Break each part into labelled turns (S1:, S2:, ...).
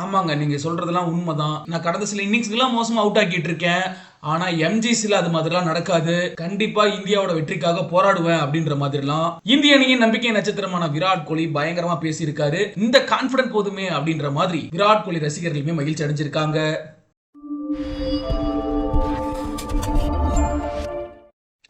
S1: ஆமாங்க, நீங்க சொல்றதெல்லாம் உண்மைதான். நான் கடந்த சில இன்னிங்ஸ்க்குலாம் மோசமா அவுட் ஆக்கிட்டு இருக்கேன். ஆனா எம்ஜிசில அது மாதிரிலாம் நடக்காது. கண்டிப்பா இந்தியாவோட வெற்றிக்காக போராடுவேன் அப்படின்ற மாதிரிலாம் இந்திய அணியின் நம்பிக்கை நட்சத்திரமான விராட் கோலி பயங்கரமா பேசியிருக்காரு. இந்த கான்பிடன்ட் போதுமே அப்படின்ற மாதிரி விராட் கோலி ரசிகர்களுமே மகிழ்ச்சி அடைஞ்சிருக்காங்க.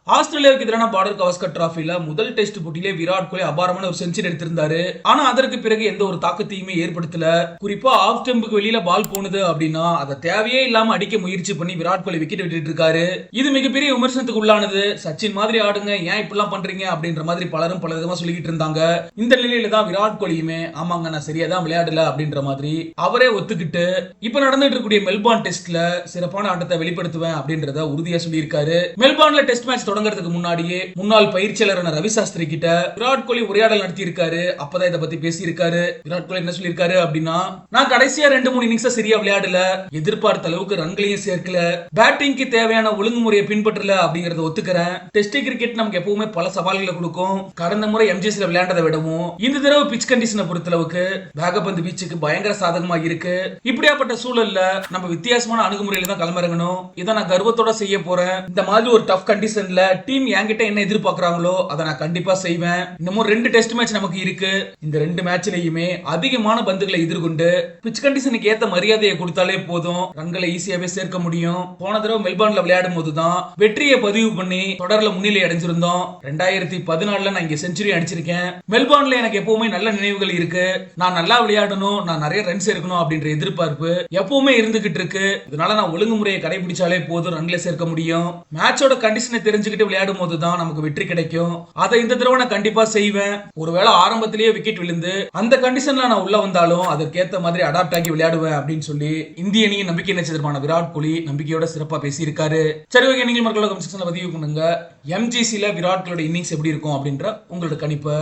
S1: ஆஸ்திரேலியாவுக்கு எதிரான பார்டர் கவாஸ்கர் டிராஃபில முதல் டெஸ்ட் போட்டியிலே விராட் கோலி அபாரமான ஒரு செஞ்சுரி எடுத்திருந்தாரு. ஆனா அதற்கு பிறகு எந்த ஒரு தாக்கத்தையுமே ஏற்படுத்தல. குறிப்பா ஆஃப் ஸ்டம்புக்கு வெளியில பால் போனது அப்படின்னா அதை தேவையே இல்லாம அடிக்க முயற்சி பண்ணி விராட் கோலி விக்கெட் விட்டுட்டு இருக்காரு. இது மிகப்பெரிய விமர்சனத்துக்கு உள்ளானது. சச்சின் மாதிரி ஆடுங்க, ஏன் இப்படிலாம் பண்றீங்க அப்படின்ற மாதிரி பலரும் பல விதமா சொல்லிக்கிட்டு இருந்தாங்க. இந்த நிலையில தான் விராட் கோலியுமே ஆமாங்க நான் சரியா தான் விளையாடல அப்படின்ற மாதிரி அவரே ஒத்துக்கிட்டு இப்ப நடந்துட்டு இருக்கக்கூடிய மெல்பார்ன் டெஸ்ட்ல சிறப்பான ஆட்டத்தை வெளிப்படுத்துவேன் அப்படின்றத உறுதியா சொல்லியிருக்காரு. மெல்பார்ன்ல டெஸ்ட் மேட்ச் தொடங்குறதுக்கு முன்னாடியே முன்னாள் பயிற்சியாளரான ரவி சாஸ்திரி கிட்ட விராட் கோலி உரையாடல் நடத்தி இருக்காரு. அப்பதான் இதை பத்தி பேசி இருக்காரு. விராட் கோலி என்ன சொல்லியிருக்காரு அப்படின்னா, நான் கடைசியா 2-3 இன்னிங்ஸ் சரியா விளையாடல, எதிர்பார்த்த அளவுக்கு ரன்களையும் சேர்க்கல, பேட்டிங்க்கு தேவையான ஒழுங்குமுறையை பின்பற்றல அப்படிங்கறத ஒத்துக்கிறேன். டெஸ்ட் கிரிக்கெட் நமக்கு எப்பவுமே பல சவால்களை கொடுக்கும். கடந்த முறை எம்ஜிஎஸ்ல விளையாண்டதை விடவும் இந்த தடவை பிச் கண்டிஷனை பொறுத்தளவுக்கு வேகப்பந்து வீச்சுக்கு பயங்கர சாதகமா இருக்கு. இப்படியாப்பட்ட சூழல்ல நம்ம வித்தியாசமான அணுகுமுறையில தான் களமிறங்கணும். இதை நான் கர்வத்தோட செய்ய போறேன். இந்த மாதிரி ஒரு டஃப் கண்டிஷன்ல டீம் என்கிட்ட என்ன எதிர்பார்க்கறாங்களோ அதை நான் கண்டிப்பா செய்வேன். இன்னமும் 2 டெஸ்ட் மேட்ச் நமக்கு இருக்கு. இந்த 2 மேட்ச்லயுமே அதிகமான பந்துகளை எதிர்கொண்டு பிட்ச் கண்டிஷனுக்கு ஏத்த மரியாதையை கொடுத்தாலே போதும், ரன்களை ஈஸியாவே சேர்க்க முடியும். போன தடவை மெல்பர்ன்ல விளையாடும் போதுதான் வெற்றியை பதிவு பண்ணி தொடர்ல முன்னிலை அடைஞ்சிருந்தோம். 2014ல நான் இங்க செஞ்சுரி அடிச்சிருக்கேன். மெல்பர்ன்ல எனக்கு எப்பவுமே நல்ல நினைவுகள் இருக்கு. நான் நல்லா விளையாடணும், நான் நிறைய ரன் சேர்க்கணும் அப்படின்ற எதிர்பார்ப்பு எப்பவுமே இருந்துகிட்டு இருக்கு. இதனால நான் ஒழுங்குமுறையை கடைபிடிச்சாலே போதும், ரன்களை சேர்க்க முடியும். மேட்சோட கண்டிஷனை தெரிஞ்சுக்கிட்டு விளையாடும் போதுதான் நமக்கு வெற்றி கிடைக்கும். அதை இந்த தடவை நான் கண்டிப்பா செய்வேன். ஒருவேளை ஆரம்பத்திலேயே விக்கெட் விழுந்து அந்த கண்டிஷன்ல நான் உள்ள வந்தாலும் அதற்கேத்த மாதிரி அடாப்ட் ஆகி விளையாடுவேன் அப்படின்னு சொல்லி இந்திய அணியின் நம்பிக்கை நட்சத்திரமான விராட் கோலி நம்பிக்கையோட சிறப்பா பேசியிருக்காரு. சரி, ஓகே, நீங்கள் மக்களோட கமெண்ட் செக்ஷன்ல பதிவு பண்ணுங்க. எம்ஜிசில விராட் கோலியோட இன்னிங்ஸ் எப்படி இருக்கும் அப்படின்ற உங்களோட கணிப்பு.